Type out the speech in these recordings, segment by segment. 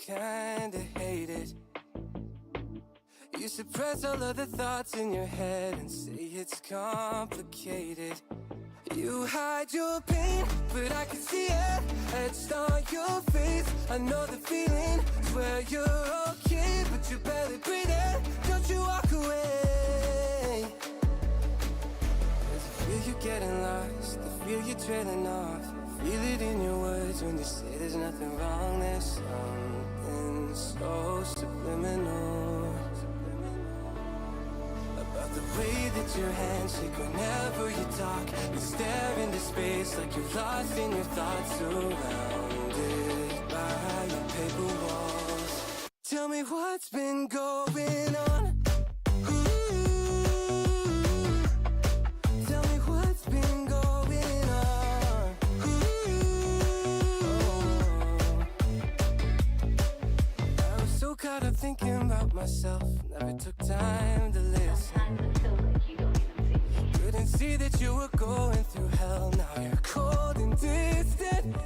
kinda hate it. You suppress all of the thoughts in your head and say it's complicated. You hide your pain, but I can see it etched on your face. I know the feeling, swear you're okay, but you're barely breathing. Don't you walk away. 'Cause I feel you getting lost, I feel you trailing off. Feel it in your words when you say there's nothing wrong. There's something so subliminal about the way that your hands shake whenever you talk. You stare into space like you're lost in your thoughts, surrounded by your paper walls. Tell me what's been going on. Tell me what's been going on. I was so caught up thinking about myself, never took time to listen. Couldn't see that you were going through hell. Now you're cold and distant.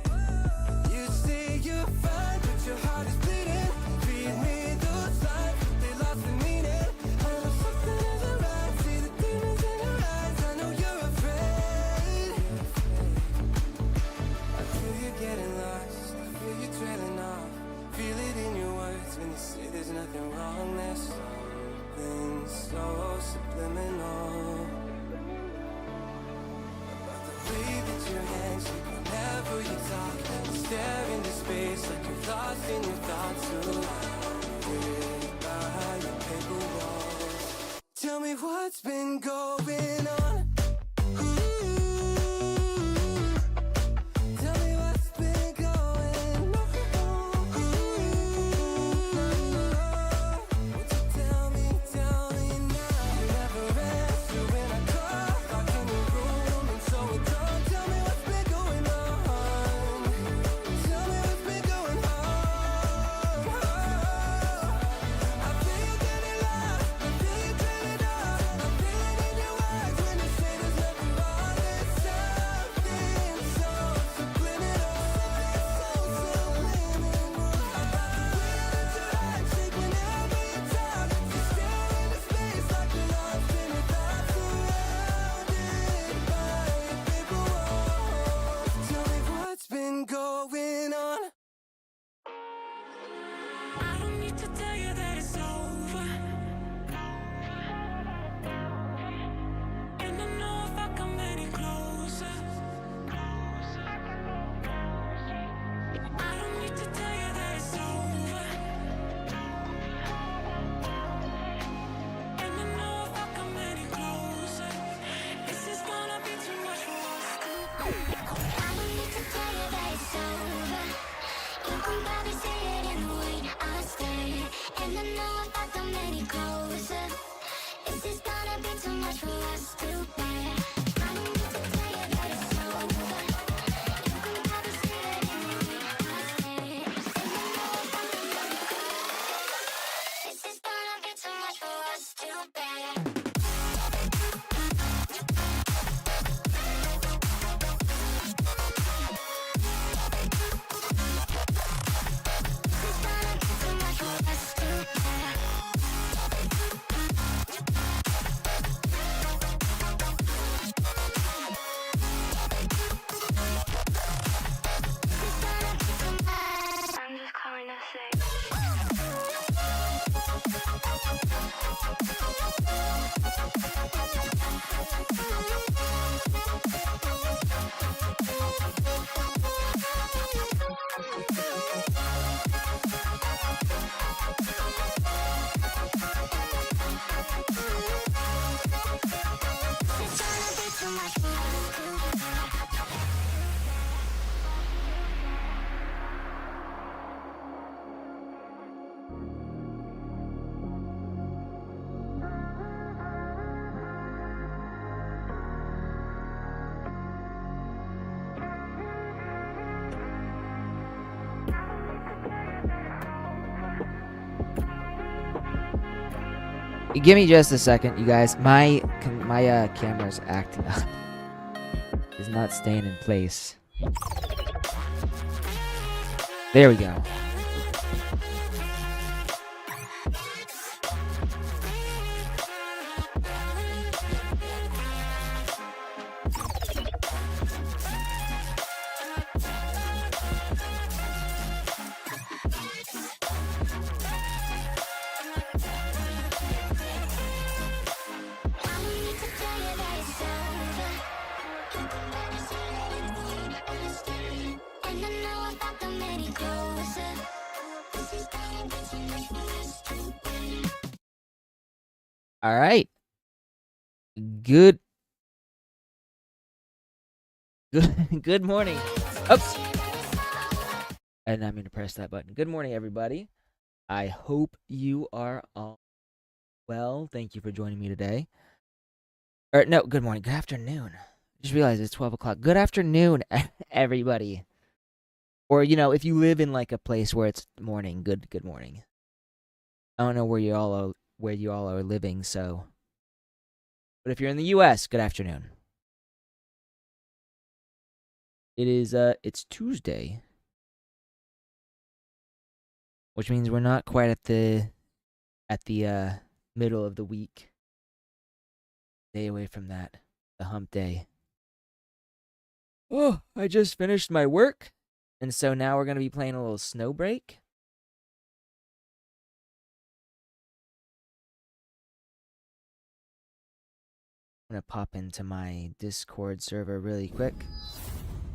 You say you're fine, but your heart is bleeding. Read me those lines, they lost the meaning. I know something isn't right. See the demons in your eyes. I know you're afraid. I feel you getting lost, I feel you trailing off. Feel it in your words when you say there's nothing wrong. There's something so subliminal about the way that your hands shake whenever you talk. You stare into space like you're lost in your thoughts, surrounded by your paper walls. Tell me what's been going on. Tell me what's been going on. Won't you tell me now? You never answer when I call, locked in your room and so alone. Tell me what's been going on. Tell me what's been going on. I feel you getting lost, I feel you draining off. I feel it in your eyes when you say there's nothing wrong. There's something so subliminal, so subliminal about the way that your hands shake whenever you talk. You stare into space like you're lost in your thoughts, surrounded by your paper walls. Tell me what's been going on. I don't need to tell you that it's over. And I know if I come any closer, I don't need to tell you that it's over. And I know if I come any closer, this is gonna be too much for us to bear. I don't need to tell you that it's over. You can probably see it in the way I stare. And I know if I come any closer, this is gonna be too much for us to bear. I don't need to tell you that it's over. You can probably see it in the way I stare. And I know if I come any closer, this is gonna be too much for us to bear. I'm just calling to say. It's gonna be too much for us to bear. Give me just a second, you guys. My camera's acting up. It's not staying in place. There we go. All right. Good. Good morning. Oops. And I'm going to press that button. Good morning, everybody. I hope you are all well. Thank you for joining me today. Or no, good morning. Good afternoon. Just realized it's 12 o'clock. Good afternoon, everybody. Or, if you live in like a place where it's morning, good morning. I don't know where you all are living, so. But if you're in the US, good afternoon. It's Tuesday. Which means we're not quite at the middle of the week. Day away from that. The hump day. Oh, I just finished my work. And so now we're going to be playing a little snow break. I'm going to pop into my Discord server really quick.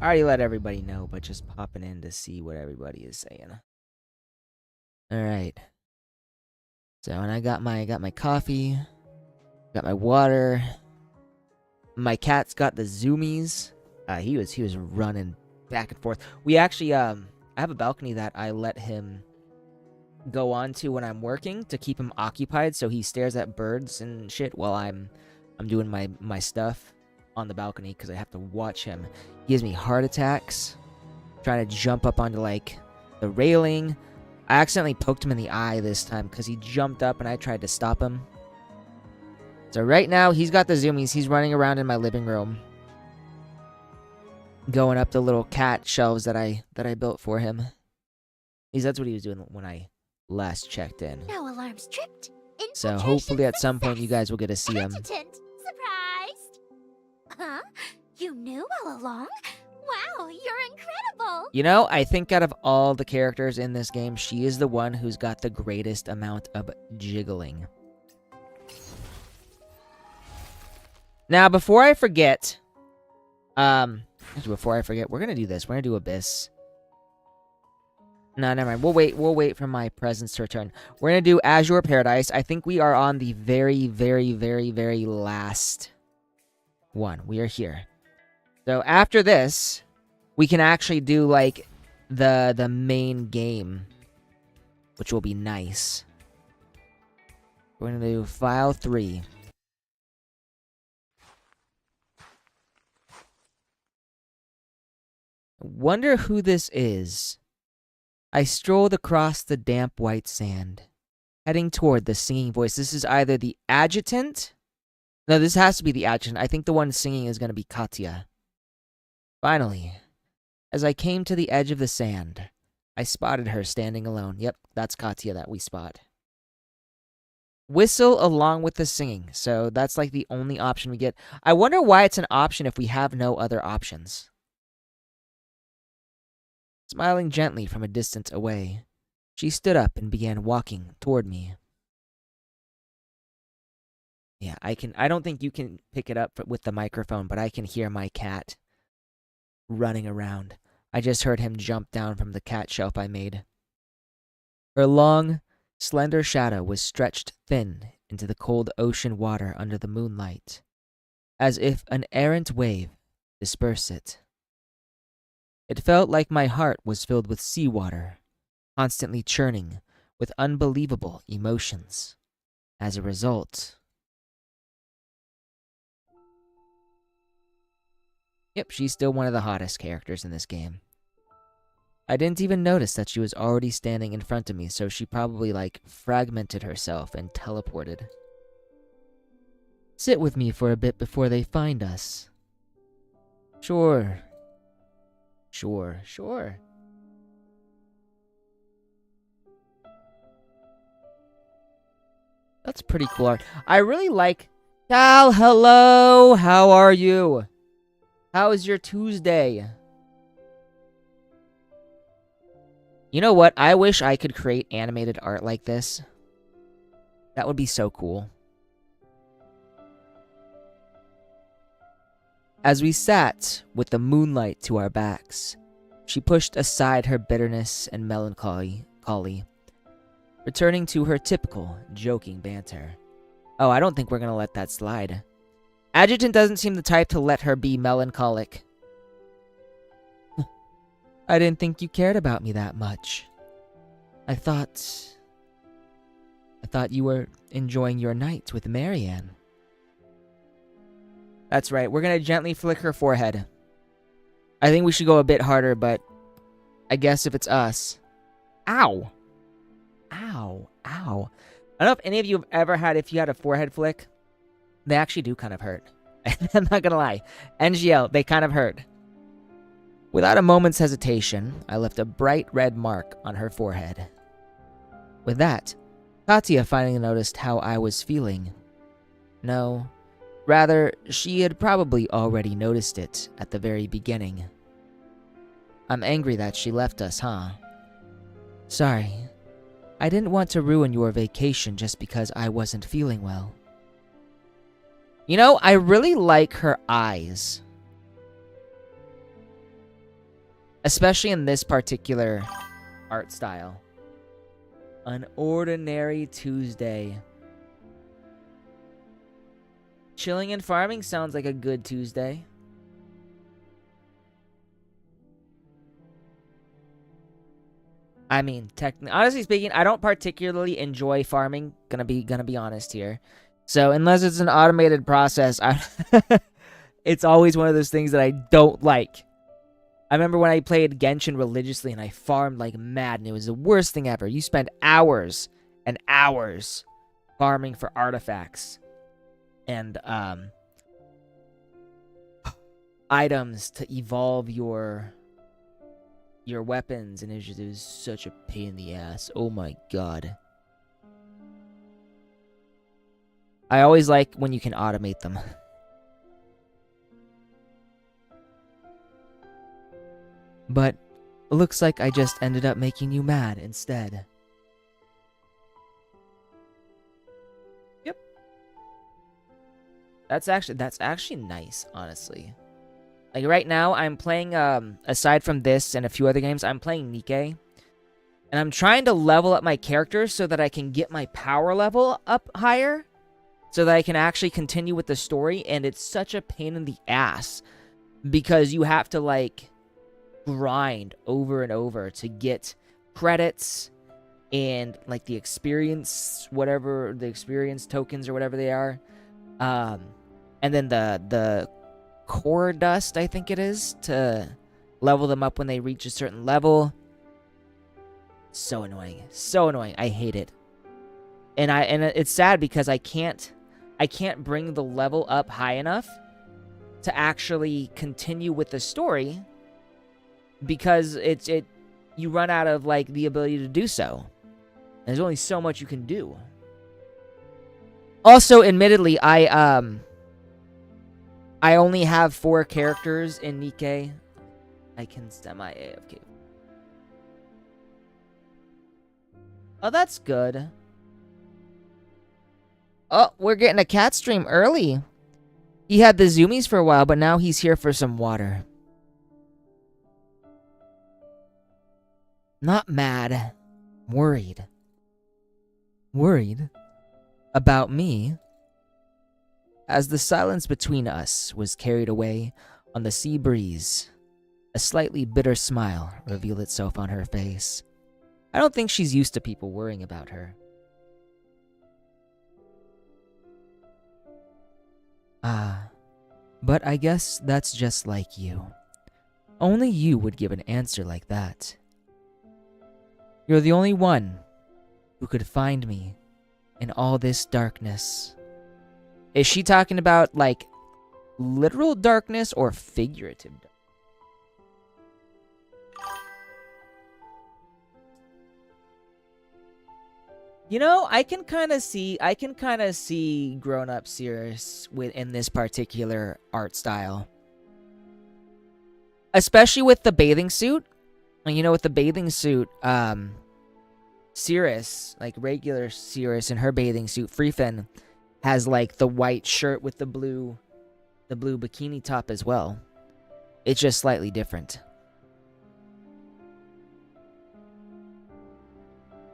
I already let everybody know, but just popping in to see what everybody is saying. Alright. So, and I got my coffee. Got my water. My cat's got the zoomies. He was running back and forth. We actually, I have a balcony that I let him go onto when I'm working to keep him occupied, so he stares at birds and shit while I'm doing my stuff on the balcony because I have to watch him. He gives me heart attacks, trying to jump up onto like the railing. I accidentally poked him in the eye this time because he jumped up and I tried to stop him. So right now he's got the zoomies. He's running around in my living room, going up the little cat shelves that I built for him. That's what he was doing when I last checked in. No alarms tripped. So hopefully at some point you guys will get to see him. Adjutant, surprised. Huh? You knew all along? Wow, you're incredible. I think out of all the characters in this game, she is the one who's got the greatest amount of jiggling. Now, before I forget, we're gonna do this. We're gonna do Abyss. No, never mind. We'll wait for my presence to return. We're gonna do Azure Paradise. I think we are on the very, very, very, very last one. We are here. So after this, we can actually do like the main game, which will be nice. We're gonna do File 3. Wonder who this is. I strolled across the damp white sand, heading toward the singing voice. This is either the adjutant. No, this has to be the adjutant. I think the one singing is going to be Katya. Finally, as I came to the edge of the sand, I spotted her standing alone. Yep, that's Katya that we spot. Whistle along with the singing. So that's like the only option we get. I wonder why it's an option if we have no other options. Smiling gently from a distance away, she stood up and began walking toward me. Yeah, I don't think you can pick it up with the microphone, but I can hear my cat running around. I just heard him jump down from the cat shelf I made. Her long, slender shadow was stretched thin into the cold ocean water under the moonlight, as if an errant wave dispersed it. It felt like my heart was filled with seawater, constantly churning with unbelievable emotions. As a result... Yep, she's still one of the hottest characters in this game. I didn't even notice that she was already standing in front of me, so she probably, fragmented herself and teleported. Sit with me for a bit before they find us. Sure. That's pretty cool art. I really like... Cal, hello! How are you? How is your Tuesday? You know what? I wish I could create animated art like this. That would be so cool. As we sat with the moonlight to our backs, she pushed aside her bitterness and melancholy, returning to her typical joking banter. Oh, I don't think we're gonna let that slide. Adjutant doesn't seem the type to let her be melancholic. I didn't think you cared about me that much. I thought you were enjoying your night with Marianne. That's right, we're gonna gently flick her forehead. I think we should go a bit harder, but I guess if it's us. Ow! Ow. Ow. I don't know if any of you have ever had, if you had a forehead flick, they actually do kind of hurt. I'm not gonna lie. NGL, they kind of hurt. Without a moment's hesitation, I left a bright red mark on her forehead. With that, Katya finally noticed how I was feeling. No, rather, she had probably already noticed it at the very beginning. I'm angry that she left us, huh? Sorry. I didn't want to ruin your vacation just because I wasn't feeling well. You know, I really like her eyes. Especially in this particular art style. An ordinary Tuesday. Chilling and farming sounds like a good Tuesday. I mean, honestly speaking, I don't particularly enjoy farming. Gonna be honest here. So unless it's an automated process, it's always one of those things that I don't like. I remember when I played Genshin religiously and I farmed like mad, and it was the worst thing ever. You spend hours and hours farming for artifacts and items to evolve your weapons, and it was such a pain in the ass. Oh my god. I always like when you can automate them. But it looks like I just ended up making you mad instead. Yep. That's actually nice, honestly. Like right now, I'm playing, aside from this and a few other games, I'm playing Nikke. And I'm trying to level up my character so that I can get my power level up higher. So that I can actually continue with the story. And it's such a pain in the ass. Because you have to, like, grind over and over to get credits. And, like, the experience, whatever, the experience tokens or whatever they are. And then the core dust, I think it is, to level them up when they reach a certain level. So annoying. So annoying. I hate it. And it's sad because I can't bring the level up high enough to actually continue with the story because you run out of like the ability to do so. There's only so much you can do. Also, admittedly, I only have 4 characters in Nikke. I can semi-AFK. Oh, that's good. Oh, we're getting a cat stream early. He had the zoomies for a while, but now he's here for some water. Not mad. Worried. Worried? About me? As the silence between us was carried away on the sea breeze, a slightly bitter smile revealed itself on her face. I don't think she's used to people worrying about her. Ah, but I guess that's just like you. Only you would give an answer like that. You're the only one who could find me in all this darkness. Is she talking about, like, literal darkness or figurative darkness? You know, I can kind of see grown-up Cirrus within this particular art style. Especially with the bathing suit. You know, with the bathing suit, Cirrus, like regular Cirrus in her bathing suit, Freefin, has like the white shirt with the blue bikini top as well. It's just slightly different.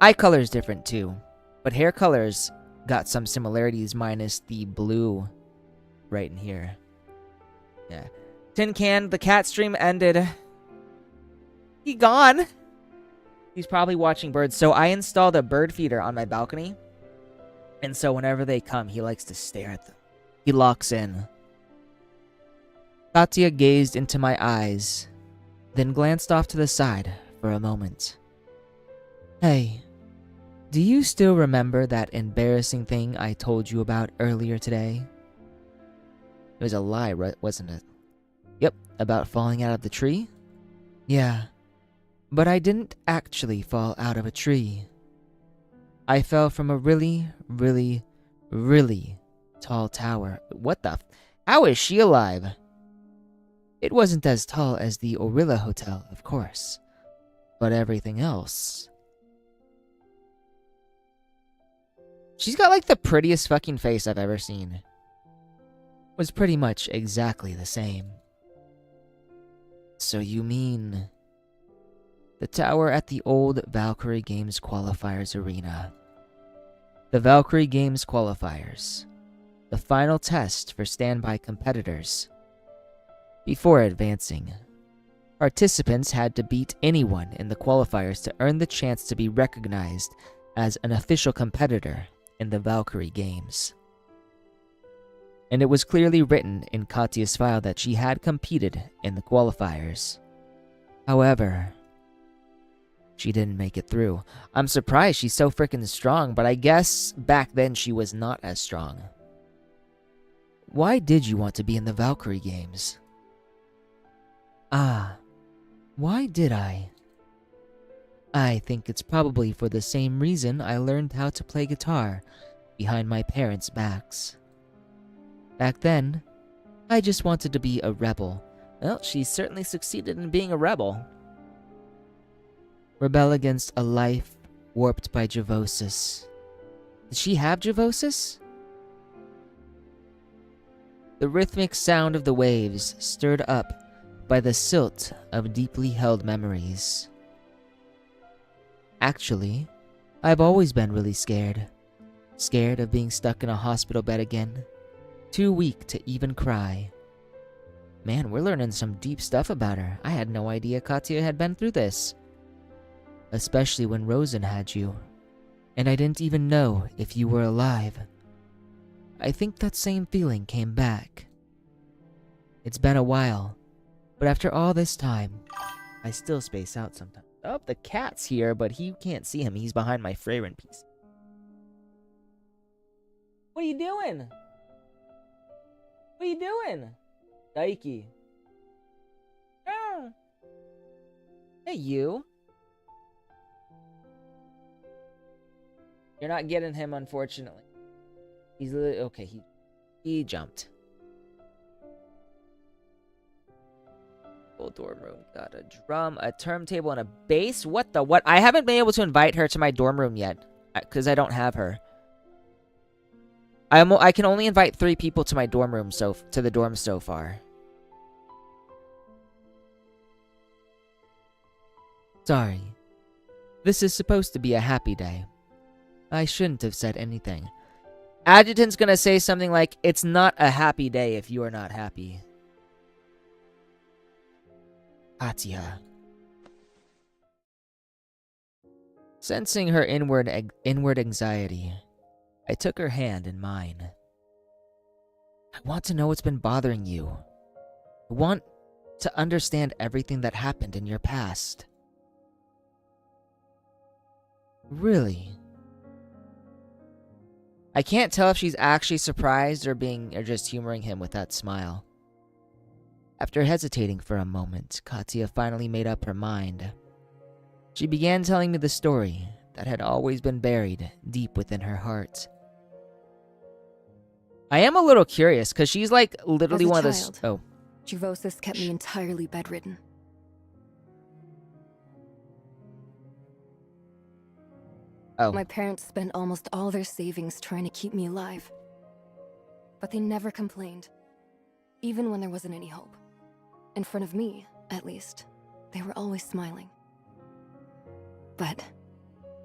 Eye color is different too, but hair color's got some similarities minus the blue right in here. Yeah. Tin Can, the cat stream ended. He gone. He's probably watching birds. So I installed a bird feeder on my balcony. And so whenever they come, he likes to stare at them. He locks in. Katya gazed into my eyes, then glanced off to the side for a moment. Hey, do you still remember that embarrassing thing I told you about earlier today? It was a lie, wasn't it? Yep, about falling out of the tree? Yeah, but I didn't actually fall out of a tree. I fell from a really, really, really tall tower. What the How is she alive? It wasn't as tall as the Orilla Hotel, of course, but everything else. She's got like the prettiest fucking face I've ever seen. Was pretty much exactly the same. So you mean the tower at the old Valkyrie Games Qualifiers Arena. The Valkyrie Games Qualifiers. The final test for standby competitors. Before advancing, participants had to beat anyone in the qualifiers to earn the chance to be recognized as an official competitor in the Valkyrie Games. And it was clearly written in Katya's file that she had competed in the qualifiers. However, she didn't make it through. I'm surprised she's so freaking strong, but I guess back then she was not as strong. Why did you want to be in the Valkyrie Games? Why did I? I think it's probably for the same reason I learned how to play guitar behind my parents' backs. Back then, I just wanted to be a rebel. Well, she certainly succeeded in being a rebel. Rebel against a life warped by Javosis. Did she have Javosis? The rhythmic sound of the waves stirred up by the silt of deeply held memories. Actually, I've always been really scared. Scared of being stuck in a hospital bed again. Too weak to even cry. Man, we're learning some deep stuff about her. I had no idea Katya had been through this. Especially when Rosen had you. And I didn't even know if you were alive. I think that same feeling came back. It's been a while, but after all this time, I still space out sometimes. Oh, the cat's here, but you can't see him. He's behind my Freyren piece. What are you doing? What are you doing? Daiki. Ah. Hey, you. You're not getting him, unfortunately. He's okay. He jumped. Full dorm room. Got a drum, a turntable, and a bass. What the what? I haven't been able to invite her to my dorm room yet because I don't have her. I can only invite 3 people to my dorm room to the dorm so far. Sorry. This is supposed to be a happy day. I shouldn't have said anything. Adjutant's gonna say something like, "It's not a happy day if you are not happy." Katya. Sensing her inward anxiety, I took her hand in mine. I want to know what's been bothering you. I want to understand everything that happened in your past. Really? I can't tell if she's actually surprised or just humoring him with that smile. After hesitating for a moment, Katya finally made up her mind. She began telling me the story that had always been buried deep within her heart. I am a little curious, because she's like literally one of those... Oh. Javosis kept me entirely bedridden. Oh. My parents spent almost all their savings trying to keep me alive. But they never complained, even when there wasn't any hope. In front of me, at least, they were always smiling. But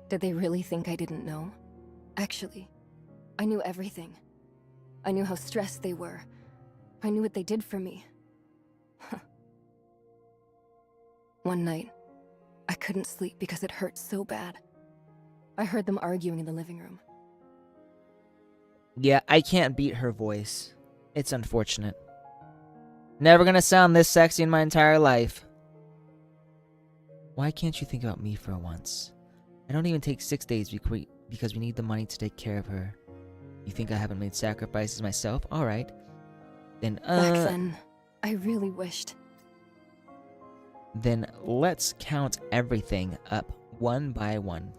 did they really think I didn't know? Actually, I knew everything. I knew how stressed they were. I knew what they did for me. One night, I couldn't sleep because it hurt so bad. I heard them arguing in the living room. Yeah, I can't beat her voice. It's unfortunate. Never gonna sound this sexy in my entire life. Why can't you think about me for once? I don't even take 6 days because we need the money to take care of her. You think I haven't made sacrifices myself? Alright. Then, Back then, I really wished. Then let's count everything up one by one.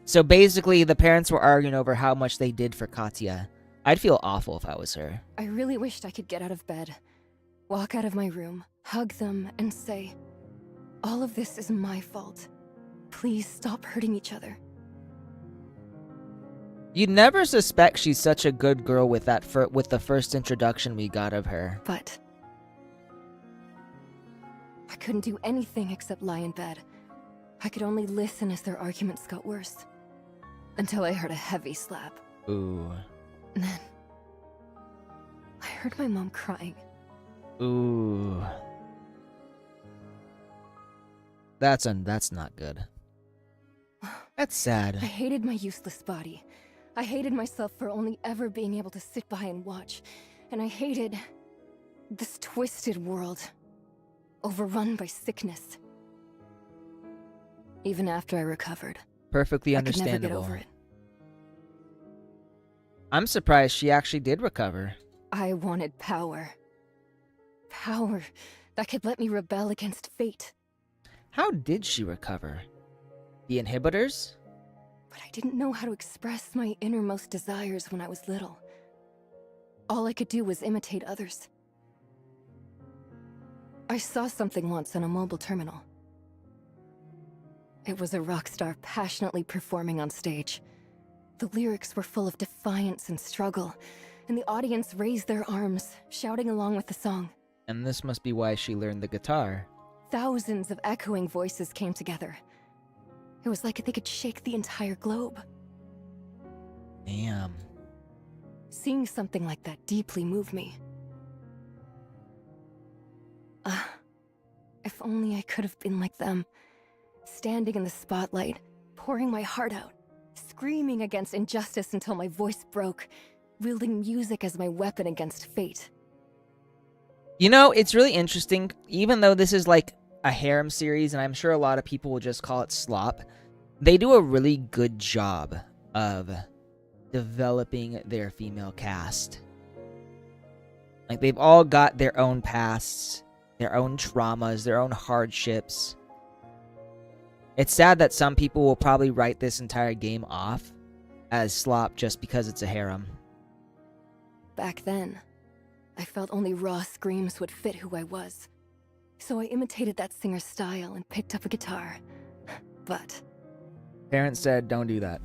So basically, the parents were arguing over how much they did for Katya. I'd feel awful if I was her. I really wished I could get out of bed, walk out of my room, hug them, and say, all of this is my fault. Please stop hurting each other. You'd never suspect she's such a good girl with with the first introduction we got of her. But I couldn't do anything except lie in bed. I could only listen as their arguments got worse. Until I heard a heavy slap. Ooh. And then I heard my mom crying. Ooh. That's not good. That's sad. I hated my useless body. I hated myself for only ever being able to sit by and watch. And I hated this twisted world, overrun by sickness. Even after I recovered, Perfectly I could never understandable. get over it. I'm surprised she actually did recover. I wanted power. Power that could let me rebel against fate. How did she recover? The inhibitors? But I didn't know how to express my innermost desires when I was little. All I could do was imitate others. I saw something once on a mobile terminal. It was a rock star passionately performing on stage. The lyrics were full of defiance and struggle, and the audience raised their arms, shouting along with the song. And this must be why she learned the guitar. Thousands of echoing voices came together. It was like they could shake the entire globe. Damn. Seeing something like that deeply moved me. If only I could have been like them. Standing in the spotlight, pouring my heart out, screaming against injustice until my voice broke, wielding music as my weapon against fate. You know, it's really interesting, even though this is like a harem series, and I'm sure a lot of people will just call it slop, they do a really good job of developing their female cast. Like, they've all got their own pasts, their own traumas, their own hardships. It's sad that some people will probably write this entire game off as slop just because it's a harem. Back then, I felt only raw screams would fit who I was. So I imitated that singer's style and picked up a guitar. But Parents said, don't do that.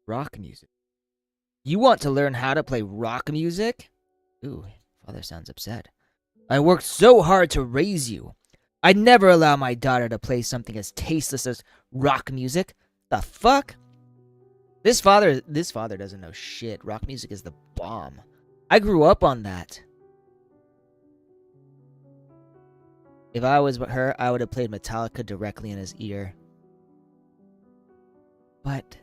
Rock music. You want to learn how to play rock music? Ooh, father sounds upset. I worked so hard to raise you. I'd never allow my daughter to play something as tasteless as rock music. The fuck? This father doesn't know shit. Rock music is the bomb. I grew up on that. If I was her, I would have played Metallica directly in his ear. But...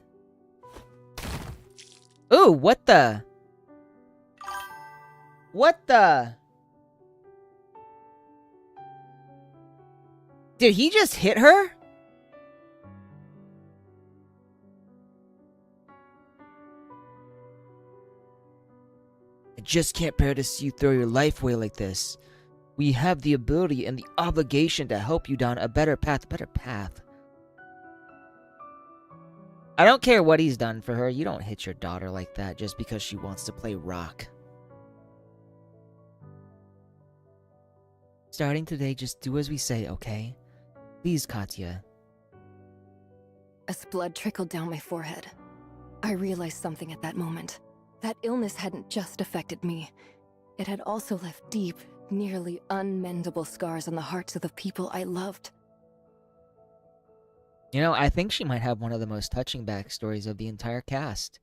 Ooh, what the? What the? Did he just hit her? I just can't bear to see you throw your life away like this. We have the ability and the obligation to help you down a better path. I don't care what he's done for her. You don't hit your daughter like that just because she wants to play rock. Starting today, just do as we say, okay? Please, Katya. as blood trickled down my forehead, I realized something at that moment. That illness hadn't just affected me. It had also left deep, nearly unmendable scars on the hearts of the people I loved. You know, I think she might have one of the most touching backstories of the entire cast.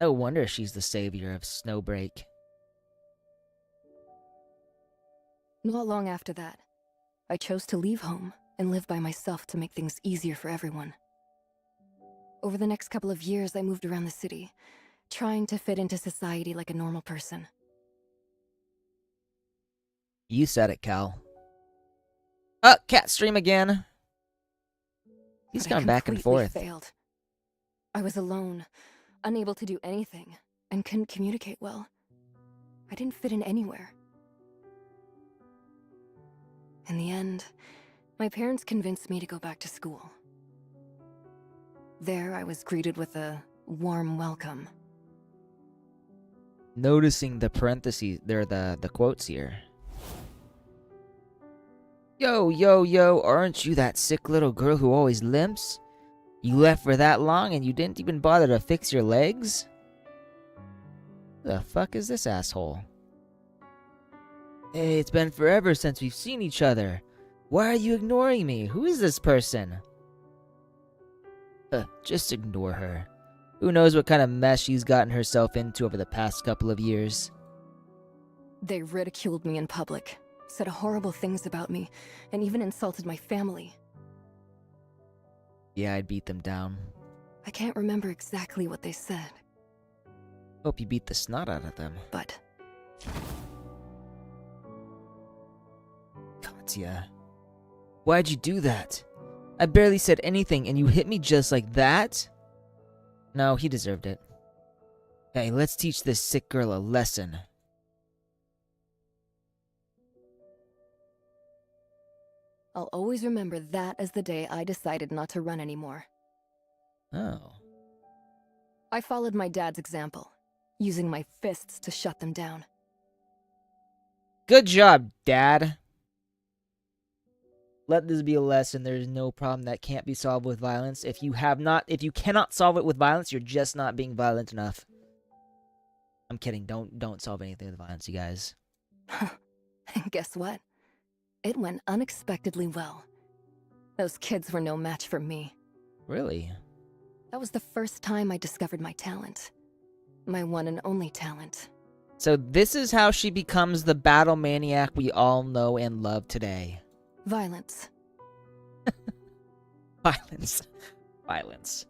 No wonder she's the savior of Snowbreak. Not long after that, I chose to leave home and live by myself to make things easier for everyone. Over the next couple of years, I moved around the city, trying to fit into society like a normal person. You said it, Cal. Cat stream again. He's But I gone back and completely forth. failed. I was alone, unable to do anything, and couldn't communicate well. I didn't fit in anywhere. In the end, my parents convinced me to go back to school. There, I was greeted with a warm welcome. Noticing the parentheses, they're the quotes here. Yo, aren't you that sick little girl who always limps? You left for that long and you didn't even bother to fix your legs? The fuck is this asshole? Hey, it's been forever since we've seen each other. Why are you ignoring me? Who is this person? Just ignore her. Who knows what kind of mess she's gotten herself into over the past couple of years. They ridiculed me in public, said horrible things about me, and even insulted my family. Yeah, I'd beat them down. I can't remember exactly what they said, Hope you beat the snot out of them. but Katya. Why'd you do that? I barely said anything and you hit me just like that? No, he deserved it. Hey, let's teach this sick girl a lesson. I'll always remember that as the day I decided not to run anymore. Oh. I followed my dad's example, using my fists to shut them down. Good job, Dad. Let this be a lesson. There's no problem that can't be solved with violence. If you cannot solve it with violence, you're just not being violent enough. I'm kidding. Don't solve anything with violence, you guys. And guess what? It went unexpectedly well. Those kids were no match for me. Really? That was the first time I discovered my talent. My one and only talent. So this is how she becomes the battle maniac we all know and love today. Violence. Violence.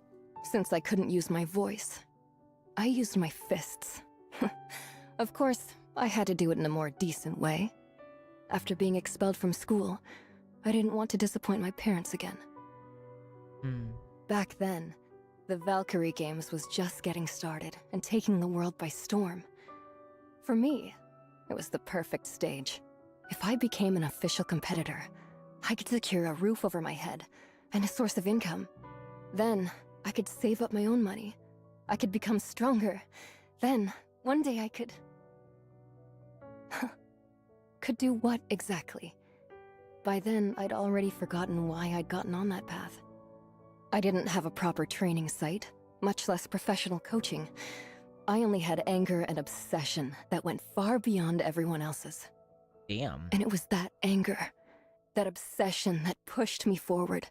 Since I couldn't use my voice, I used my fists. Of course, I had to do it in a more decent way. After being expelled from school, I didn't want to disappoint my parents again. Back then, the Valkyrie Games was just getting started and taking the world by storm. For me, it was the perfect stage. If I became an official competitor, I could secure a roof over my head and a source of income. Then, I could save up my own money. I could become stronger. Then, one day I could... Could do what exactly? By then, I'd already forgotten why I'd gotten on that path. I didn't have a proper training site, much less professional coaching. I only had anger and obsession that went far beyond everyone else's. Damn. And it was that anger, that obsession that pushed me forward.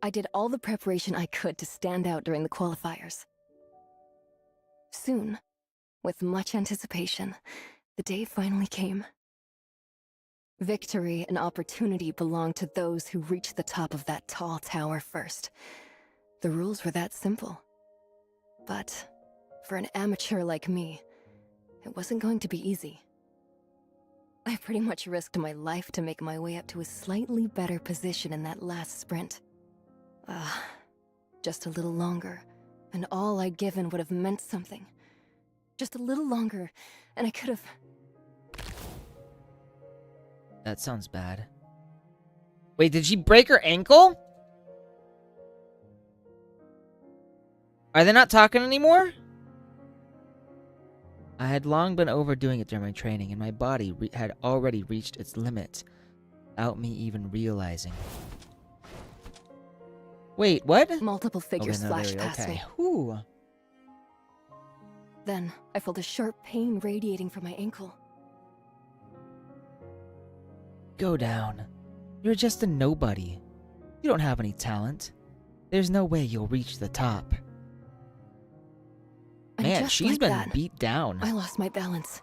I did all the preparation I could to stand out during the qualifiers. Soon, with much anticipation, the day finally came. Victory and opportunity belonged to those who reached the top of that tall tower first. The rules were that simple. But for an amateur like me, it wasn't going to be easy. I pretty much risked my life to make my way up to a slightly better position in that last sprint. Just a little longer, and all I'd given would have meant something. Just a little longer, and I could have... That sounds bad. Wait, did she break her ankle? Are they not talking anymore? I had long been overdoing it during my training, and my body had already reached its limit, without me even realizing. Wait, what? Multiple figures flashed there we go. past Okay. me. Whew. Then, I felt a sharp pain radiating from my ankle. Go down. You're just a nobody. You don't have any talent. There's no way you'll reach the top. And Man, just she's like been that, beat down. I lost my balance.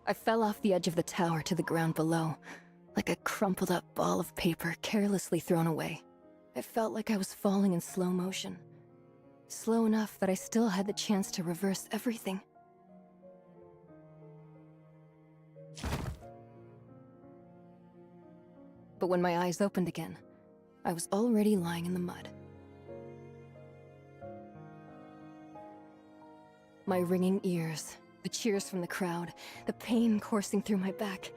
I fell off the edge of the tower to the ground below, like a crumpled up ball of paper carelessly thrown away. It felt like I was falling in slow motion. Slow enough that I still had the chance to reverse everything. But when my eyes opened again, I was already lying in the mud. My ringing ears, the cheers from the crowd, the pain coursing through my back.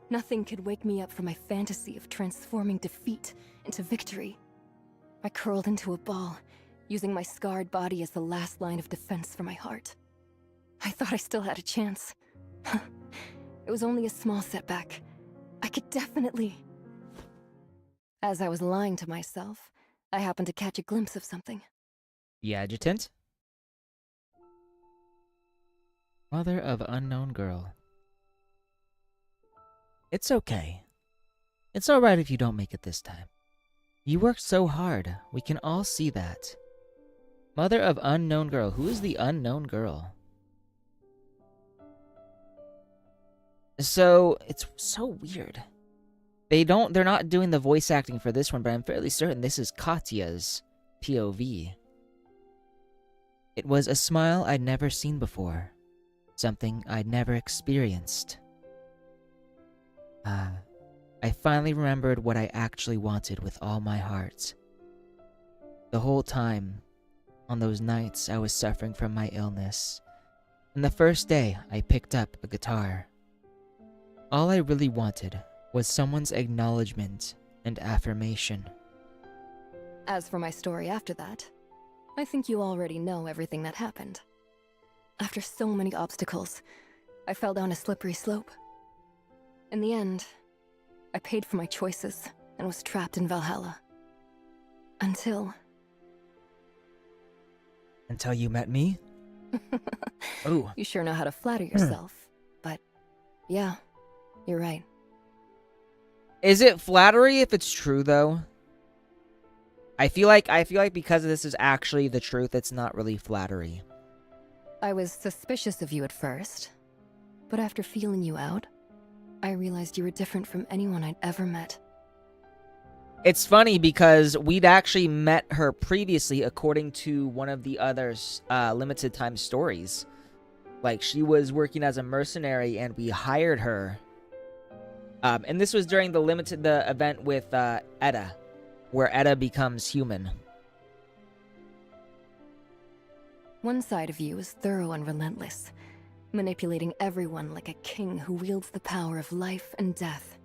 Nothing could wake me up from my fantasy of transforming defeat into victory. I curled into a ball, using my scarred body as the last line of defense for my heart. I thought I still had a chance. It was only a small setback. I could definitely... As I was lying to myself, I happened to catch a glimpse of something. The adjutant? Mother of unknown girl. It's okay. It's alright if you don't make it this time. You worked so hard. We can all see that. Mother of unknown girl. Who is the unknown girl? So, it's so weird. They're not doing the voice acting for this one, but I'm fairly certain this is Katya's POV. It was a smile I'd never seen before. Something I'd never experienced. I finally remembered what I actually wanted with all my heart. The whole time, on those nights I was suffering from my illness, and the first day I picked up a guitar. All I really wanted was someone's acknowledgement and affirmation. As for my story after that, I think you already know everything that happened. After so many obstacles, I fell down a slippery slope. In the end, I paid for my choices and was trapped in Valhalla. Until you met me? Ooh. You sure know how to flatter yourself, but yeah, you're right. Is it flattery if it's true, though? I feel like because this is actually the truth, it's not really flattery. I was suspicious of you at first, but after feeling you out, I realized you were different from anyone I'd ever met. It's funny because we'd actually met her previously according to one of the other limited time stories. Like, she was working as a mercenary and we hired her. And this was during the event with Edda, where Edda becomes human. One side of you is thorough and relentless, manipulating everyone like a king who wields the power of life and death.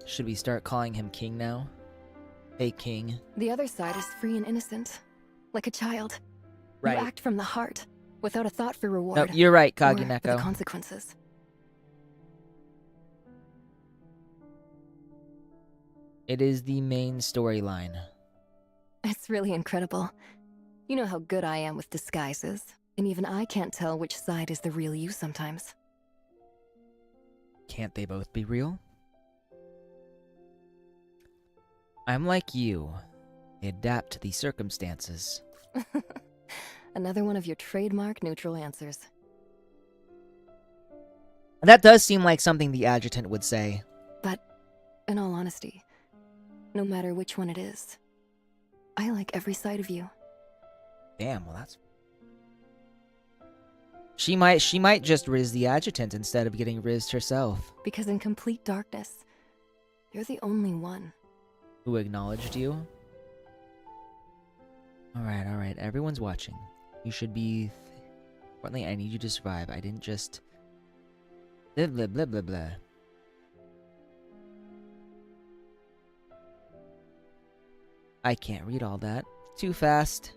Should we start calling him King now? Hey, King. The other side is free and innocent, like a child. Right. You act from the heart, without a thought for reward. No, you're right, or for Kagineko. the consequences. It is the main storyline. It's really incredible. You know how good I am with disguises, and even I can't tell which side is the real you sometimes. Can't they both be real? I'm like you. I adapt to the circumstances. Another one of your trademark neutral answers. That does seem like something the adjutant would say. But, in all honesty, no matter which one it is, I like every side of you. Damn, well that's... She might just riz the adjutant instead of getting rizzed herself. Because in complete darkness, you're the only one. Who acknowledged you? Alright, everyone's watching. You should be... Importantly, I need you to survive. I didn't just... Blah blah blah blah blah. I can't read all that. Too fast.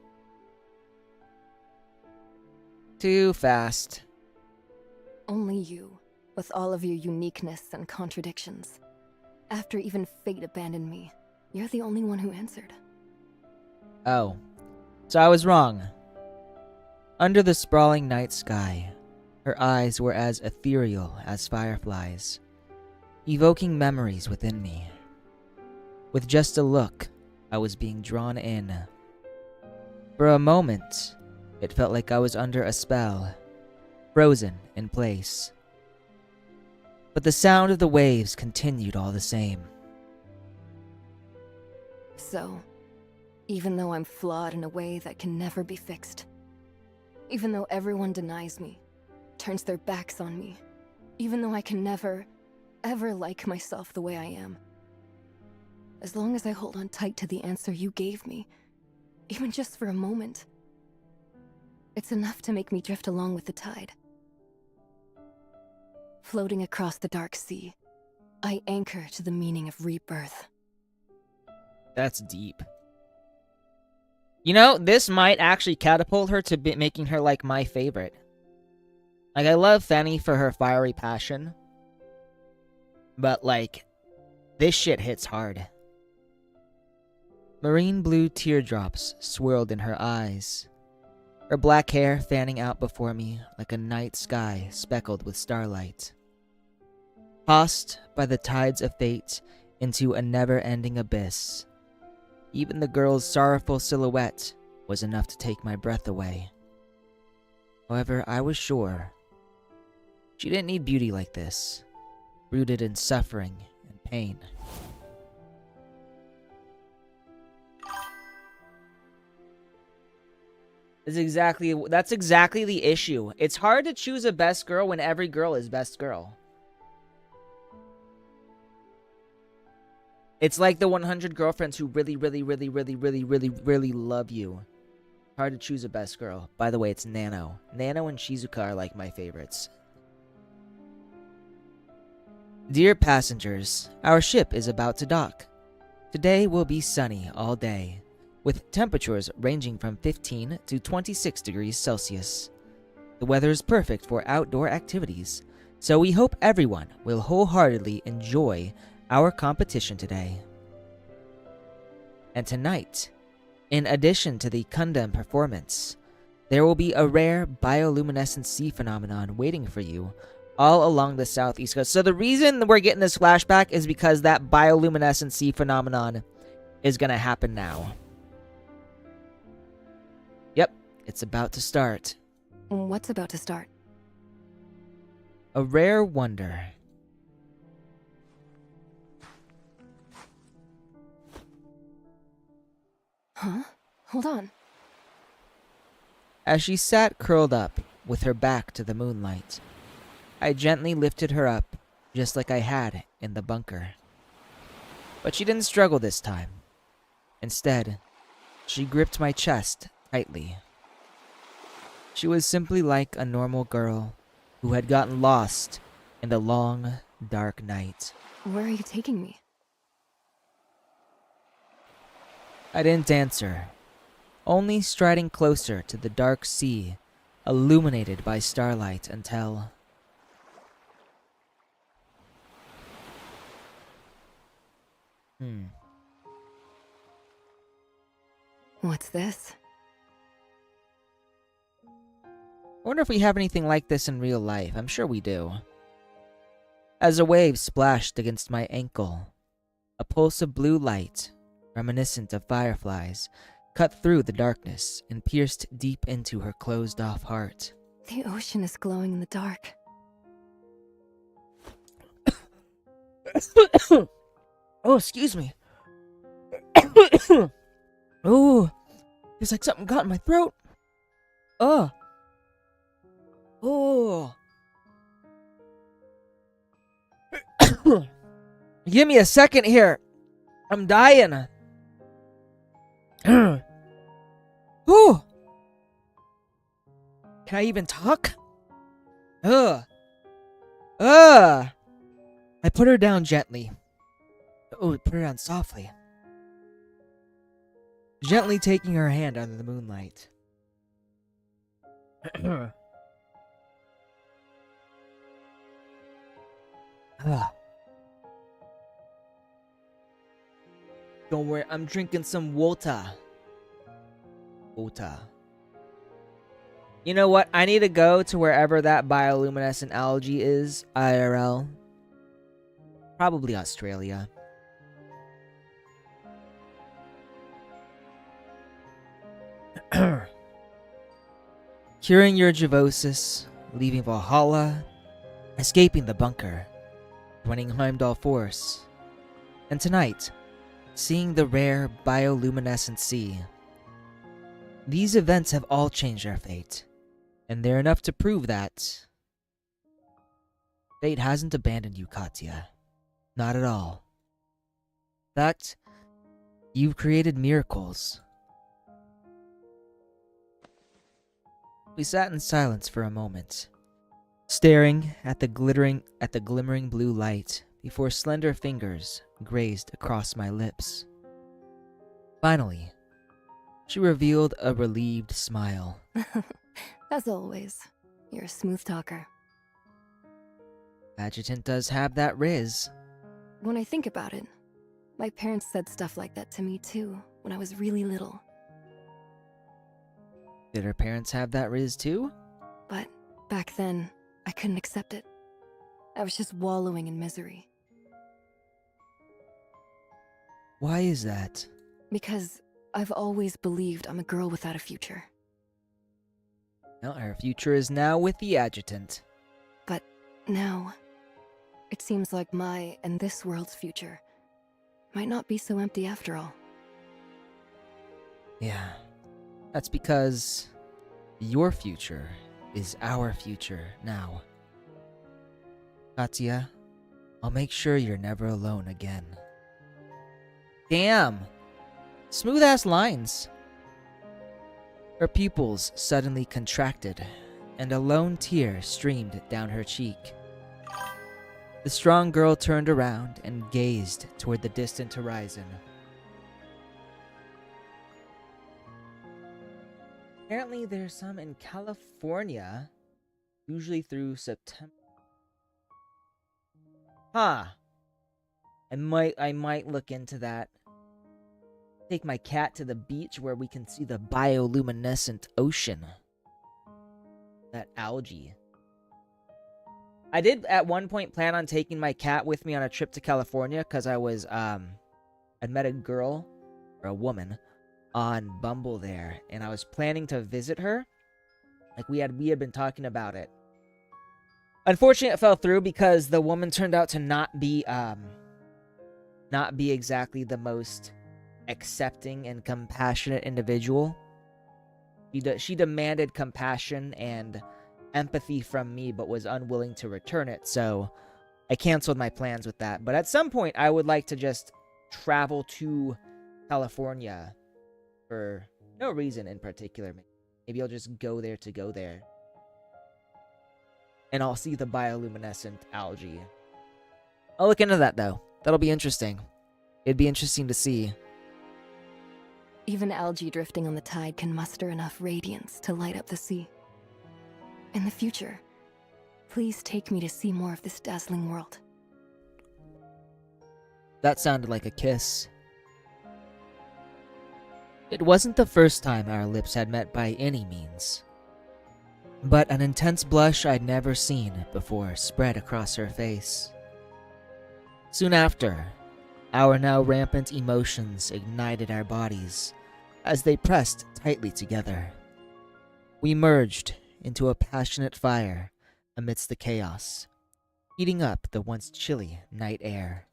Too fast. Only you, with all of your uniqueness and contradictions. After even fate abandoned me, you're the only one who answered. Oh. So I was wrong. Under the sprawling night sky, her eyes were as ethereal as fireflies, evoking memories within me. With just a look, I was being drawn in. For a moment, it felt like I was under a spell, frozen in place. But the sound of the waves continued all the same. So, even though I'm flawed in a way that can never be fixed, even though everyone denies me, turns their backs on me, even though I can never, ever like myself the way I am, as long as I hold on tight to the answer you gave me, even just for a moment, it's enough to make me drift along with the tide. Floating across the dark sea, I anchor to the meaning of rebirth. That's deep. You know, this might actually catapult her to making her like my favorite. Like, I love Fanny for her fiery passion, but like, this shit hits hard. Marine blue teardrops swirled in her eyes, her black hair fanning out before me like a night sky speckled with starlight. Tossed by the tides of fate into a never-ending abyss, even the girl's sorrowful silhouette was enough to take my breath away. However, I was sure she didn't need beauty like this, rooted in suffering and pain. That's exactly the issue. It's hard to choose a best girl when every girl is best girl. It's like the 100 girlfriends who really love you. Hard to choose a best girl. By the way, it's Nano. Nano and Shizuka are like my favorites. Dear passengers, our ship is about to dock. Today will be sunny all day, with temperatures ranging from 15 to 26 degrees Celsius. The weather is perfect for outdoor activities, so we hope everyone will wholeheartedly enjoy our competition today. And tonight, in addition to the Containment performance, there will be a rare bioluminescent sea phenomenon waiting for you all along the southeast coast. So the reason we're getting this flashback is because that bioluminescent sea phenomenon is going to happen now. Yep, it's about to start. What's about to start? A rare wonder. Huh? Hold on. As she sat curled up with her back to the moonlight, I gently lifted her up, just like I had in the bunker. But she didn't struggle this time. Instead, she gripped my chest tightly. She was simply like a normal girl who had gotten lost in the long, dark night. Where are you taking me? I didn't answer, only striding closer to the dark sea, illuminated by starlight until... What's this? I wonder if we have anything like this in real life. I'm sure we do. As a wave splashed against my ankle, a pulse of blue light, reminiscent of fireflies, cut through the darkness and pierced deep into her closed-off heart. The ocean is glowing in the dark. Oh, excuse me. Oh, it's like something got in my throat. Oh. Give me a second here. I'm dying. Oh. Can I even talk? I put her down gently. Oh, put her down softly. Gently taking her hand under the moonlight. Don't worry, I'm drinking some water. Water. You know what? I need to go to wherever that bioluminescent algae is, IRL. Probably Australia. Curing your Javosis, leaving Valhalla, escaping the bunker, joining Heimdall Force, and tonight, seeing the rare bioluminescent sea. These events have all changed our fate, and they're enough to prove that fate hasn't abandoned you, Katya. Not at all. In fact, you've created miracles. We sat in silence for a moment, staring at the glimmering blue light before slender fingers grazed across my lips. Finally, she revealed a relieved smile. As always, you're a smooth talker. Adjutant does have that riz. When I think about it, my parents said stuff like that to me too, when I was really little. Did her parents have that riz too? But back then, I couldn't accept it. I was just wallowing in misery. Why is that? Because I've always believed I'm a girl without a future. Well, her future is now with the adjutant. But now, it seems like my and this world's future might not be so empty after all. Yeah, that's because your future is our future now. Katya, I'll make sure you're never alone again. Damn! Smooth-ass lines. Her pupils suddenly contracted, and a lone tear streamed down her cheek. The strong girl turned around and gazed toward the distant horizon. Apparently there's some in California, usually through September. Huh. I might look into that. Take my cat to the beach where we can see the bioluminescent ocean. That algae. I did at one point plan on taking my cat with me on a trip to California because I was I'd met a girl or a woman on Bumble there, and I was planning to visit her. Like we had been talking about it. Unfortunately, it fell through because the woman turned out to not be exactly the most accepting and compassionate individual. She demanded compassion and empathy from me, but was unwilling to return it. So I canceled my plans with that. But at some point, I would like to just travel to California for no reason in particular. Maybe I'll just go there to go there. And I'll see the bioluminescent algae. I'll look into that, though. That'll be interesting. It'd be interesting to see. Even algae drifting on the tide can muster enough radiance to light up the sea. In the future, please take me to see more of this dazzling world. That sounded like a kiss. It wasn't the first time our lips had met by any means. But an intense blush I'd never seen before spread across her face. Soon after, our now rampant emotions ignited our bodies as they pressed tightly together. We merged into a passionate fire amidst the chaos, heating up the once chilly night air.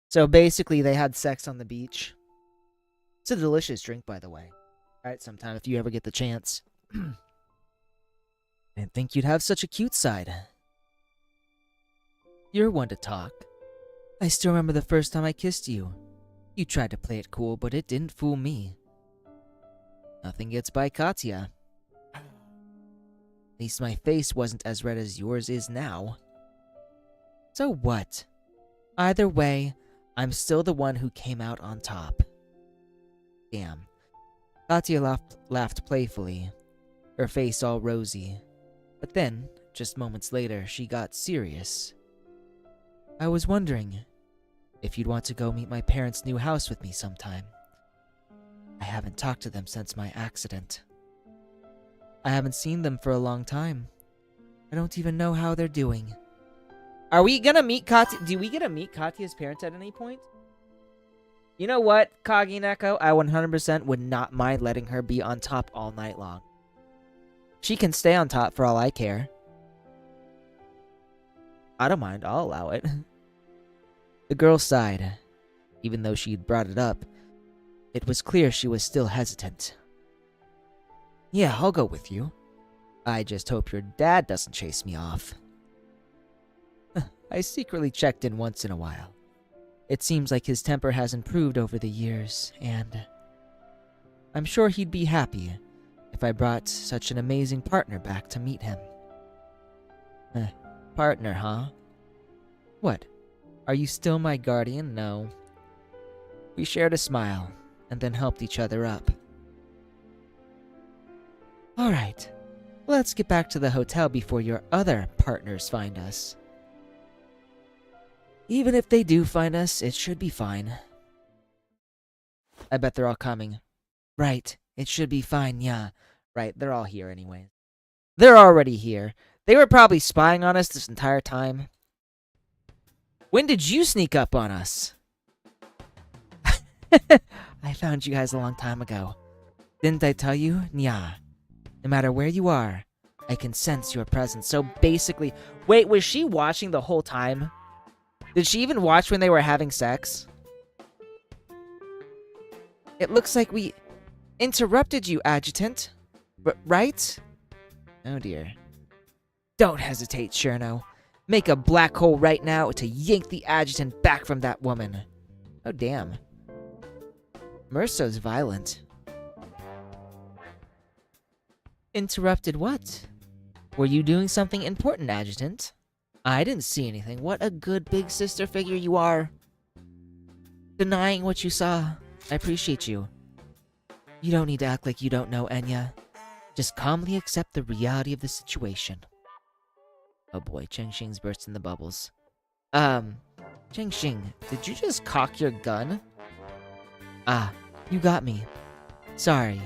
So basically, they had sex on the beach. It's a delicious drink, by the way. Alright, sometime if you ever get the chance. Didn't think you'd have such a cute side. You're one to talk. I still remember the first time I kissed you. You tried to play it cool, but it didn't fool me. Nothing gets by Katya. At least my face wasn't as red as yours is now. So what? Either way, I'm still the one who came out on top. Damn. Katya laughed playfully, her face all rosy. But then, just moments later, she got serious. I was wondering if you'd want to go meet my parents' new house with me sometime. I haven't talked to them since my accident. I haven't seen them for a long time. I don't even know how they're doing. Are we gonna meet Katya? Do we get to meet Katya's parents at any point? You know what, Kagi Neko? I 100% would not mind letting her be on top all night long. She can stay on top for all I care. I don't mind, I'll allow it. The girl sighed. Even though she'd brought it up, it was clear she was still hesitant. Yeah, I'll go with you. I just hope your dad doesn't chase me off. I secretly checked in once in a while. It seems like his temper has improved over the years, and I'm sure he'd be happy if I brought such an amazing partner back to meet him. Partner, huh? What? Are you still my guardian? No. We shared a smile, and then helped each other up. Alright, let's get back to the hotel before your other partners find us. Even if they do find us, it should be fine. I bet they're all coming. Right, it should be fine, yeah. Right, they're all here anyway. They're already here. They were probably spying on us this entire time. When did you sneak up on us? I found you guys a long time ago. Didn't I tell you? Nya. No matter where you are, I can sense your presence. So basically... Wait, was she watching the whole time? Did she even watch when they were having sex? It looks like we interrupted you, Adjutant. Right? Oh dear. Don't hesitate, Cherno. Make a black hole right now to yank the Adjutant back from that woman. Oh damn. Murso's violent. Interrupted what? Were you doing something important, Adjutant? I didn't see anything. What a good big sister figure you are. Denying what you saw. I appreciate you. You don't need to act like you don't know, Enya. Just calmly accept the reality of the situation. Oh boy, Chengxing's bursting the bubbles. Chengxing, did you just cock your gun? Ah, you got me. Sorry.